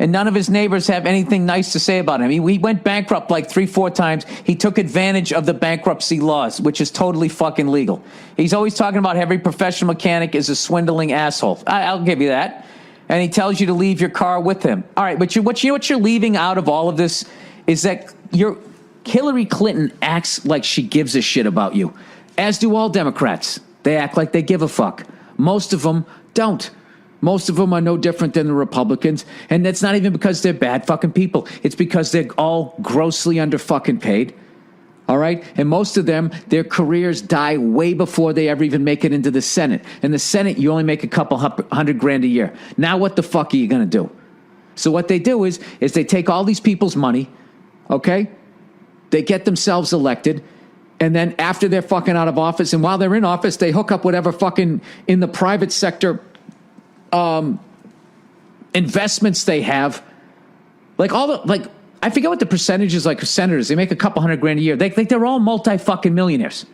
S2: And none of his neighbors have anything nice to say about him. He went bankrupt like 3-4 times. He took advantage of the bankruptcy laws, which is totally fucking legal. He's always talking about every professional mechanic is a swindling asshole. I'll give you that. And he tells you to leave your car with him. All right, but what you're leaving out of all of this is that Hillary Clinton acts like she gives a shit about you, as do all Democrats. They act like they give a fuck. Most of them don't. Most of them are no different than the Republicans, and that's not even because they're bad fucking people. It's because they're all grossly under fucking paid. All right? And most of them, their careers die way before they ever even make it into the Senate. In the Senate, you only make a couple $100,000 a year. Now what the fuck are you going to do? So what they do is they take all these people's money, okay? They get themselves elected, and then after they're fucking out of office, and while they're in office, they hook up whatever fucking in the private sector investments they have. I forget what the percentage is, like senators. They make a couple $100,000 a year. They're all multi-fucking millionaires.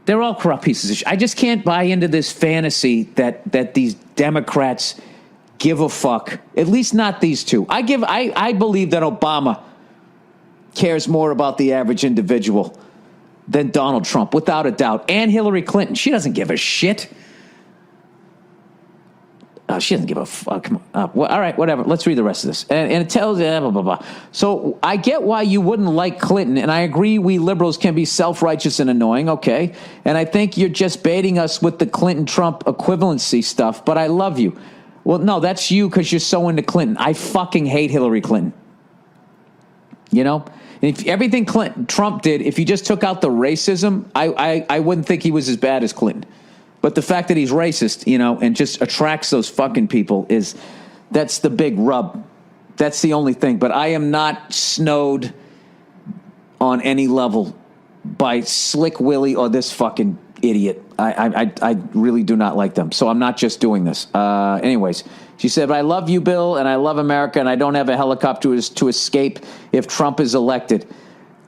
S2: They're all corrupt pieces of shit. I just can't buy into this fantasy that these Democrats give a fuck. At least not these two. I believe that Obama cares more about the average individual than Donald Trump, without a doubt. And Hillary Clinton. She doesn't give a shit. She doesn't give a fuck. Well, all right, whatever. Let's read the rest of this. And it tells you, blah, blah, blah. So I get why you wouldn't like Clinton, and I agree we liberals can be self-righteous and annoying, okay? And I think you're just baiting us with the Clinton-Trump equivalency stuff, but I love you. Well, no, that's you because you're so into Clinton. I fucking hate Hillary Clinton. You know? And if everything Trump did, if you just took out the racism, I wouldn't think he was as bad as Clinton. But the fact that he's racist, you know, and just attracts those fucking people that's the big rub. That's the only thing. But I am not snowed on any level by Slick Willie or this fucking idiot. I really do not like them. So I'm not just doing this. Anyways, she said, but I love you, Bill, and I love America, and I don't have a helicopter to escape if Trump is elected.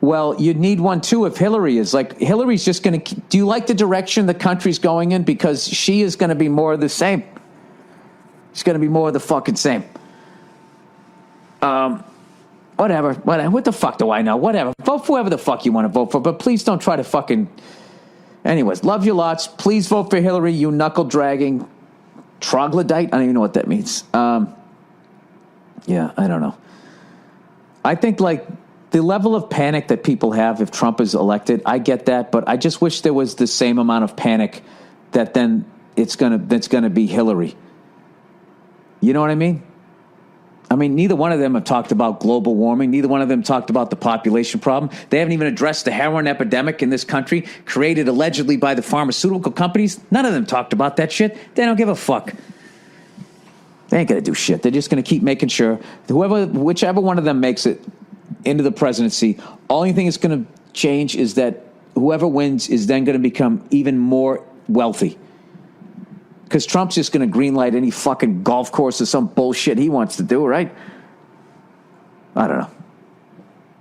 S2: Well, you'd need one, too, if Hillary is. Like, Hillary's just going to... Do you like the direction the country's going in? Because she is going to be more of the same. She's going to be more of the fucking same. Whatever. What the fuck do I know? Whatever. Vote for whoever the fuck you want to vote for, but please don't try to fucking... Anyways, love you lots. Please vote for Hillary, you knuckle-dragging troglodyte. I don't even know what that means. Yeah, I don't know. I think, like... The level of panic that people have if Trump is elected, I get that, but I just wish there was the same amount of panic that then that's gonna be Hillary. You know what I mean? I mean, neither one of them have talked about global warming. Neither one of them talked about the population problem. They haven't even addressed the heroin epidemic in this country, created allegedly by the pharmaceutical companies. None of them talked about that shit. They don't give a fuck. They ain't gonna do shit. They're just gonna keep making sure whichever one of them makes it into the presidency, only thing that's going to change is that whoever wins is then going to become even more wealthy. Because Trump's just going to greenlight any fucking golf course or some bullshit he wants to do, right? I don't know.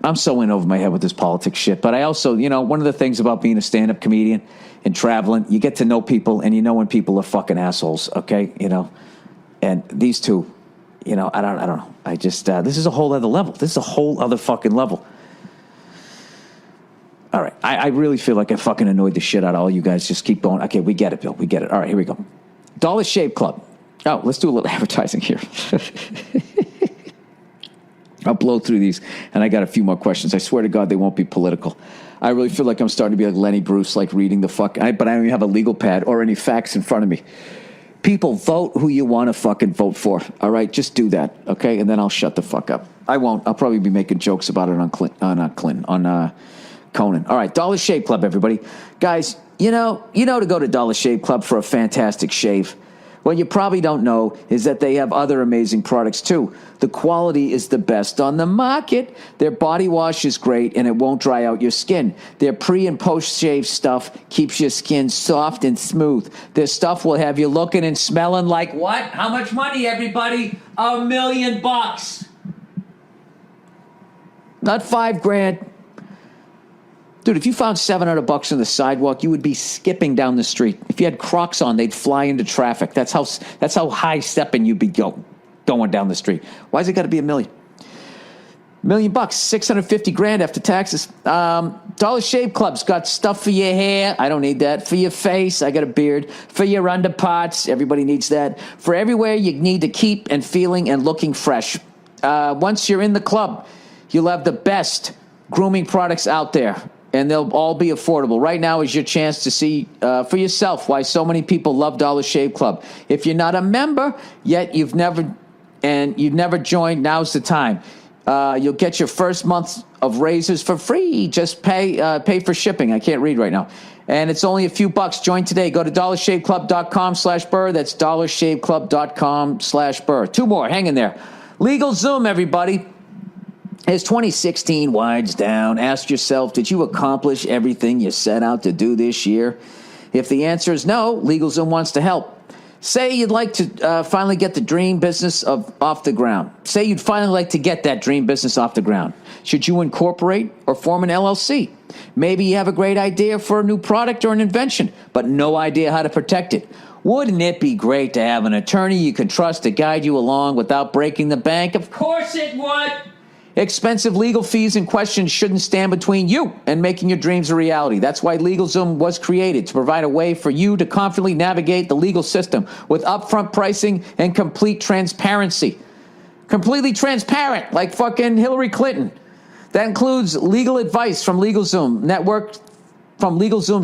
S2: I'm so in over my head with this politics shit. But I also, you know, one of the things about being a stand-up comedian and traveling, you get to know people and you know when people are fucking assholes, okay? You know, and these two... You know, I don't know. I just, this is a whole other level. This is a whole other fucking level. All right. I really feel like I fucking annoyed the shit out of all you guys. Just keep going. Okay, we get it, Bill. We get it. All right, here we go. Dollar Shave Club. Oh, let's do a little advertising here. I'll blow through these, and I got a few more questions. I swear to God, they won't be political. I really feel like I'm starting to be like Lenny Bruce, like reading the but I don't even have a legal pad or any facts in front of me. People, vote who you want to fucking vote for. All right, just do that, okay? And then I'll shut the fuck up. I won't. I'll probably be making jokes about it on Conan. All right, Dollar Shave Club, everybody, guys. You know to go to Dollar Shave Club for a fantastic shave. What you probably don't know is that they have other amazing products, too. The quality is the best on the market. Their body wash is great, and it won't dry out your skin. Their pre- and post-shave stuff keeps your skin soft and smooth. Their stuff will have you looking and smelling like what? How much money, everybody? $1 million. not $5,000. Dude, if you found $700 on the sidewalk, you would be skipping down the street. If you had Crocs on, they'd fly into traffic. That's how high stepping you'd be going down the street. Why's it got to be $1 million? $1 million, $650,000 after taxes. Dollar Shave Club's got stuff for your hair. I don't need that. For your face, I got a beard. For your underparts, everybody needs that. For everywhere you need to keep and feeling and looking fresh. Once you're in the club, you'll have the best grooming products out there, and they'll all be affordable. Right now is your chance to see for yourself why so many people love Dollar Shave Club. If you're not a member yet, you've never joined, now's the time. You'll get your first month of razors for free. Just pay for shipping. I can't read right now. And it's only a few bucks. Join today. Go to dollarshaveclub.com/Burr. That's dollarshaveclub.com/Burr. 2 more. Hang in there. LegalZoom, everybody. As 2016 winds down, ask yourself, did you accomplish everything you set out to do this year? If the answer is no, LegalZoom wants to help. Say you'd like to finally get the dream business off the ground. Say you'd finally like to get that dream business off the ground. Should you incorporate or form an LLC? Maybe you have a great idea for a new product or an invention, but no idea how to protect it. Wouldn't it be great to have an attorney you can trust to guide you along without breaking the bank? Of course it would. Expensive legal fees and questions shouldn't stand between you and making your dreams a reality. That's why LegalZoom was created, to provide a way for you to confidently navigate the legal system with upfront pricing and complete transparency. Completely transparent, like fucking Hillary Clinton. That includes legal advice from LegalZoom's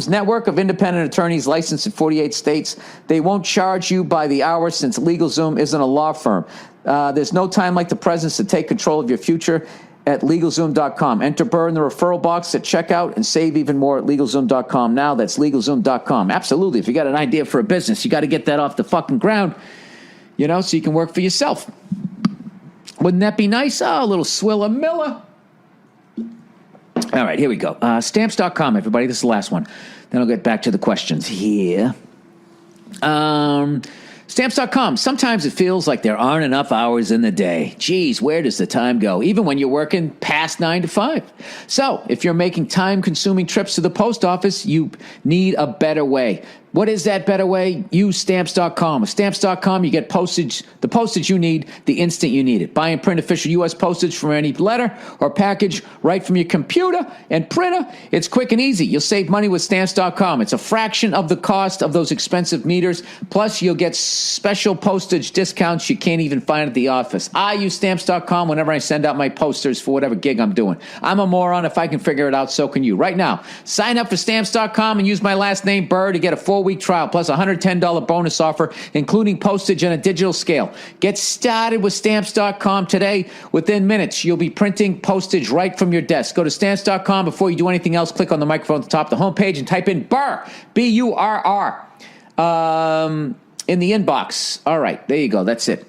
S2: network of independent attorneys licensed in 48 states. They won't charge you by the hour since LegalZoom isn't a law firm. There's no time like the present to take control of your future at LegalZoom.com. Enter Burr in the referral box at checkout and save even more at LegalZoom.com. Now that's LegalZoom.com. Absolutely. If you got an idea for a business, you got to get that off the fucking ground, so you can work for yourself. Wouldn't that be nice? Oh, a little swill of Miller. All right, here we go. Stamps.com, everybody. This is the last one. Then I'll get back to the questions here. Stamps.com. Sometimes it feels like there aren't enough hours in the day. Geez, where does the time go? Even when you're working past 9 to 5. So, if you're making time-consuming trips to the post office, you need a better way. What is that better way? Use Stamps.com. With Stamps.com, you get the postage you need the instant you need it. Buy and print official U.S. postage from any letter or package right from your computer and printer. It's quick and easy. You'll save money with Stamps.com. It's a fraction of the cost of those expensive meters. Plus, you'll get special postage discounts you can't even find at the office. I use Stamps.com whenever I send out my posters for whatever gig I'm doing. I'm a moron. If I can figure it out, so can you. Right now, sign up for Stamps.com and use my last name, Burr, to get a 4-week trial plus a $110 bonus offer, including postage and a digital scale. Get started with Stamps.com today. Within minutes, you'll be printing postage right from your desk. Go to Stamps.com. Before you do anything else, click on the microphone at the top of the homepage and type in Burr, B-U-R-R, in the inbox. All right, there you go. That's it.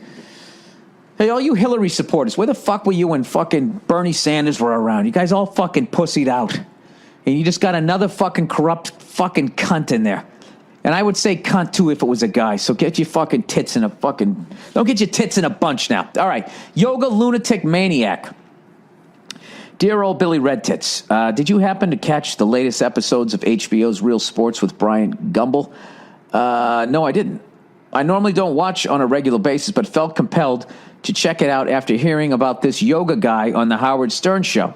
S2: Hey, all you Hillary supporters, where the fuck were you when fucking Bernie Sanders were around? You guys all fucking pussied out. And you just got another fucking corrupt fucking cunt in there. And I would say cunt, too, if it was a guy. So get your fucking tits in a fucking... Don't get your tits in a bunch now. All right. Yoga Lunatic Maniac. Dear old Billy Red Tits, did you happen to catch the latest episodes of HBO's Real Sports with Brian Gumbel? No, I didn't. I normally don't watch on a regular basis, but felt compelled to check it out after hearing about this yoga guy on the Howard Stern show.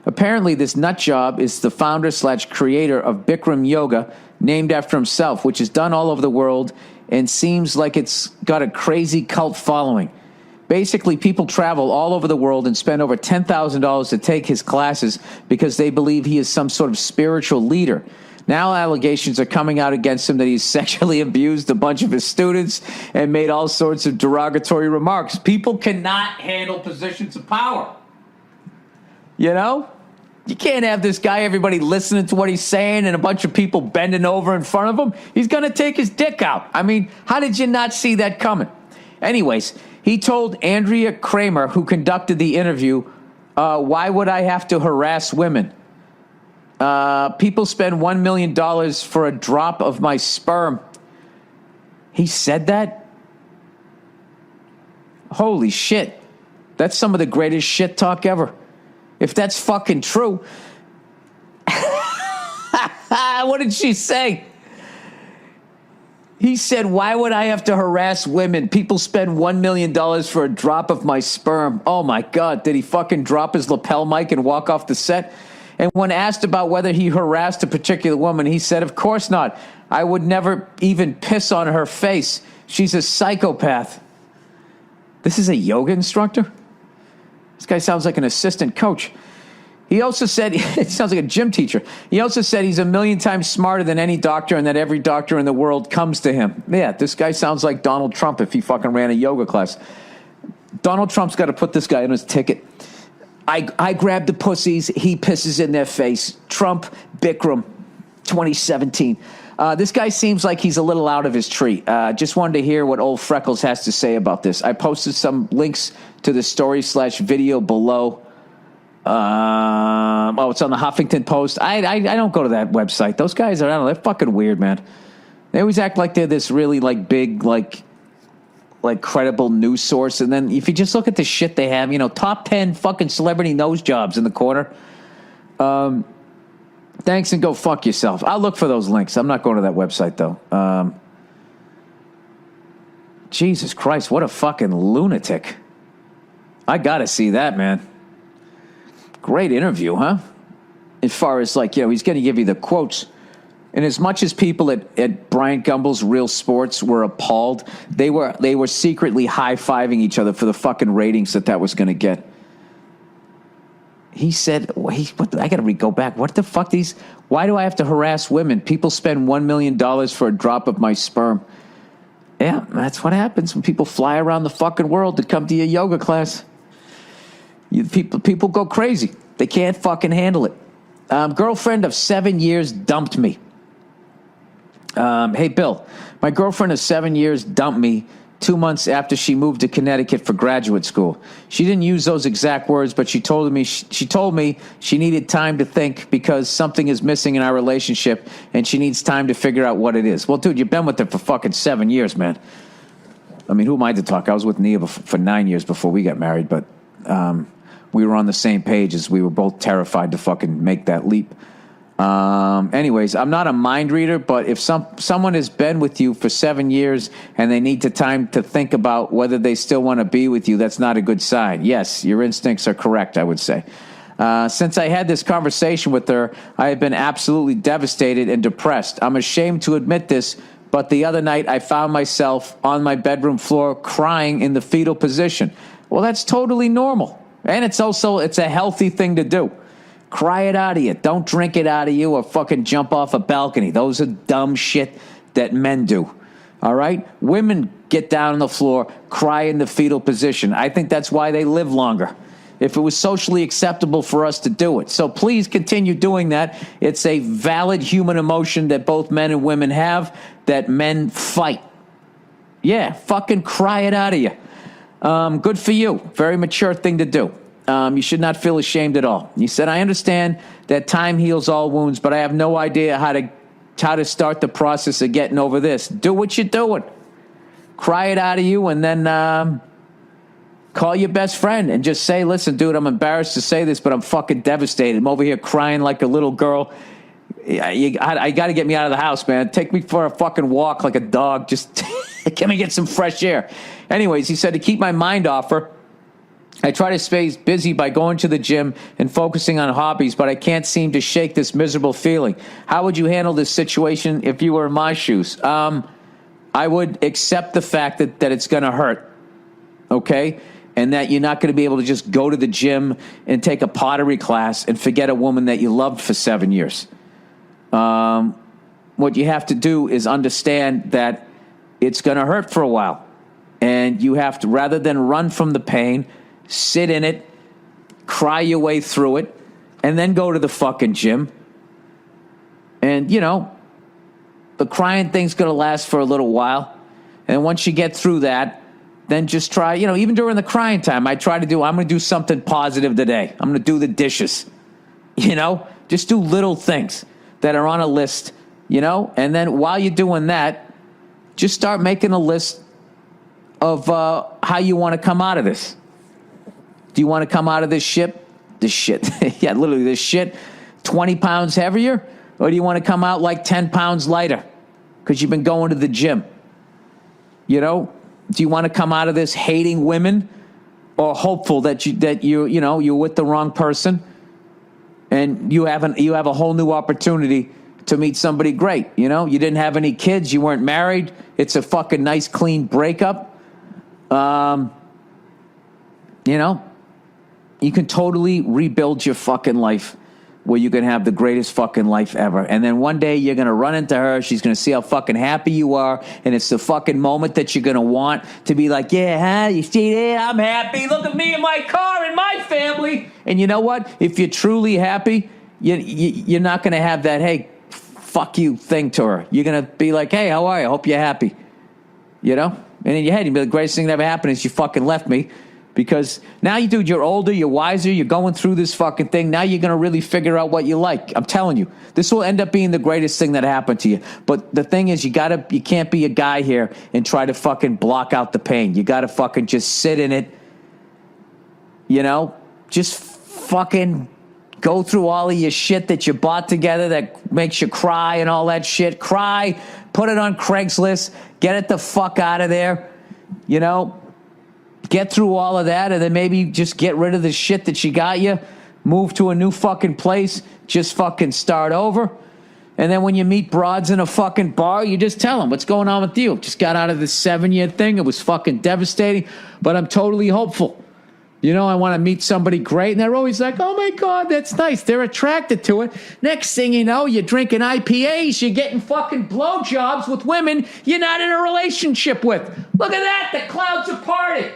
S2: Apparently, this nut job is the founder/creator of Bikram Yoga, named after himself, which is done all over the world and seems like it's got a crazy cult following. Basically, people travel all over the world and spend over $10,000 to take his classes because they believe he is some sort of spiritual leader. Now allegations are coming out against him that he's sexually abused a bunch of his students and made all sorts of derogatory remarks. People cannot handle positions of power. You can't have this guy, everybody listening to what he's saying and a bunch of people bending over in front of him. He's going to take his dick out. I mean, how did you not see that coming? Anyways, he told Andrea Kramer, who conducted the interview, why would I have to harass women? People spend $1 million for a drop of my sperm. He said that? Holy shit. That's some of the greatest shit talk ever. If that's fucking true. What did she say? He said, why would I have to harass women? People spend $1 million for a drop of my sperm. Oh, my God. Did he fucking drop his lapel mic and walk off the set? And when asked about whether he harassed a particular woman, he said, of course not. I would never even piss on her face. She's a psychopath. This is a yoga instructor? This guy sounds like an assistant coach. He also said, it sounds like a gym teacher. He also said he's 1,000,000 times smarter than any doctor and that every doctor in the world comes to him. Yeah, this guy sounds like Donald Trump if he fucking ran a yoga class. Donald Trump's got to put this guy on his ticket. I grab the pussies, he pisses in their face. Trump, Bikram, 2017. This guy seems like he's a little out of his tree. Just wanted to hear what old Freckles has to say about this. I posted some links to the story/video below. It's on the Huffington Post. I don't go to that website. Those guys are, I don't know, they're fucking weird, man. They always act like they're this really like big, like credible news source. And then if you just look at the shit they have, top 10 fucking celebrity nose jobs in the corner. Thanks and go fuck yourself. I'll look for those links. I'm not going to that website though. Jesus Christ, what a fucking lunatic. I gotta see that, man. Great interview, huh? As far as he's going to give you the quotes. And as much as people at Bryant Gumbel's Real Sports were appalled, they were secretly high-fiving each other for the fucking ratings that was going to get. He said, I got to go back. What the fuck why do I have to harass women? People spend $1 million for a drop of my sperm. Yeah, that's what happens when people fly around the fucking world to come to your yoga class. People go crazy. They can't fucking handle it. Girlfriend of 7 years dumped me. Hey, Bill, my girlfriend of 7 years dumped me 2 months after she moved to Connecticut for graduate school. She didn't use those exact words, but she told me she needed time to think because something is missing in our relationship and she needs time to figure out what it is. Well, dude, you've been with her for fucking 7 years, man. I mean, who am I to talk? I was with Nia for 9 years before we got married, but we were on the same page as we were both terrified to fucking make that leap. Anyways, I'm not a mind reader, but if someone has been with you for 7 years and they need time to think about whether they still want to be with you, that's not a good sign. Yes, your instincts are correct, I would say. Since I had this conversation with her, I have been absolutely devastated and depressed. I'm ashamed to admit this, but the other night I found myself on my bedroom floor crying in the fetal position. Well, that's totally normal. And it's a healthy thing to do. Cry it out of you. Don't drink it out of you or fucking jump off a balcony. Those are dumb shit that men do. All right? Women get down on the floor, cry in the fetal position. I think that's why they live longer. If it was socially acceptable for us to do it. So please continue doing that. It's a valid human emotion that both men and women have that men fight. Yeah, fucking cry it out of you. Good for you. Very mature thing to do. You should not feel ashamed at all. He said, I understand that time heals all wounds, but I have no idea how to start the process of getting over this. Do what you're doing. Cry it out of you and then call your best friend and just say, listen, dude, I'm embarrassed to say this, but I'm fucking devastated. I'm over here crying like a little girl. I got to get me out of the house, man. Take me for a fucking walk like a dog. Just let me get some fresh air. Anyways, he said to keep my mind off her, I try to stay busy by going to the gym and focusing on hobbies, but I can't seem to shake this miserable feeling. How would you handle this situation if you were in my shoes? I would accept the fact that it's going to hurt, okay? And that you're not going to be able to just go to the gym and take a pottery class and forget a woman that you loved for 7 years. What you have to do is understand that it's going to hurt for a while. And you have to, rather than run from the pain, sit in it, cry your way through it, and then go to the fucking gym. And, the crying thing's going to last for a little while. And once you get through that, then just try, even during the crying time, I'm going to do something positive today. I'm going to do the dishes. Just do little things that are on a list, and then while you're doing that, just start making a list of how you want to come out of this. Do you want to come out of this ship this shit? Yeah, literally this shit 20 pounds heavier? Or do you want to come out like 10 pounds lighter because you've been going to the gym? You know, do you want to come out of this hating women or hopeful that you're with the wrong person and you have a whole new opportunity to meet somebody great? You know, you didn't have any kids, you weren't married. It's a fucking nice, clean breakup. You know, you can totally rebuild your fucking life where you can have the greatest fucking life ever. And then one day you're going to run into her. She's going to see how fucking happy you are. And it's the fucking moment that you're going to want to be like, yeah, huh? You see that? I'm happy. Look at me and my car and my family. And you know what? If you're truly happy, you're not going to have that, hey, fuck you thing to her. You're going to be like, hey, how are you? I hope you're happy. You know? And in your head, you'll be the greatest thing that ever happened is you fucking left me. Because now, you're older, you're wiser, you're going through this fucking thing. Now you're going to really figure out what you like. I'm telling you, this will end up being the greatest thing that happened to you. But the thing is, you can't be a guy here and try to fucking block out the pain. You got to fucking just sit in it. You know, just fucking go through all of your shit that you bought together that makes you cry and all that shit. Cry, put it on Craigslist, get it the fuck out of there, you know. Get through all of that, and then maybe just get rid of the shit that she got you. Move to a new fucking place. Just fucking start over. And then when you meet broads in a fucking bar, you just tell them, what's going on with you? Just got out of this 7-year thing. It was fucking devastating, but I'm totally hopeful. You know, I want to meet somebody great. And they're always like, oh, my God, that's nice. They're attracted to it. Next thing you know, you're drinking IPAs. You're getting fucking blowjobs with women you're not in a relationship with. Look at that. The clouds are parted.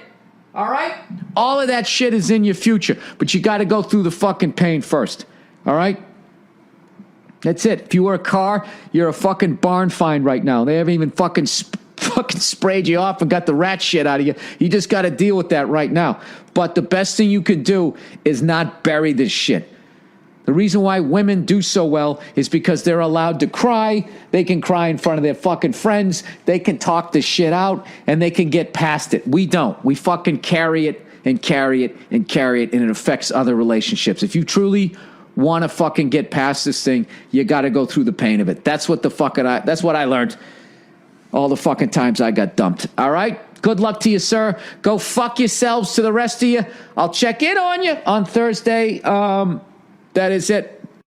S2: All right? All of that shit is in your future. But you got to go through the fucking pain first. All right? That's it. If you were a car, you're a fucking barn find right now. They haven't even fucking sprayed you off and got the rat shit out of you. You just got to deal with that right now. But the best thing you can do is not bury this shit. The reason why women do so well is because they're allowed to cry. They can cry in front of their fucking friends. They can talk the shit out, and they can get past it. We don't. We fucking carry it and carry it and carry it, and it affects other relationships. If you truly want to fucking get past this thing, you got to go through the pain of it. That's what that's what I learned all the fucking times I got dumped. All right? Good luck to you, sir. Go fuck yourselves to the rest of you. I'll check in on you on Thursday. That is it.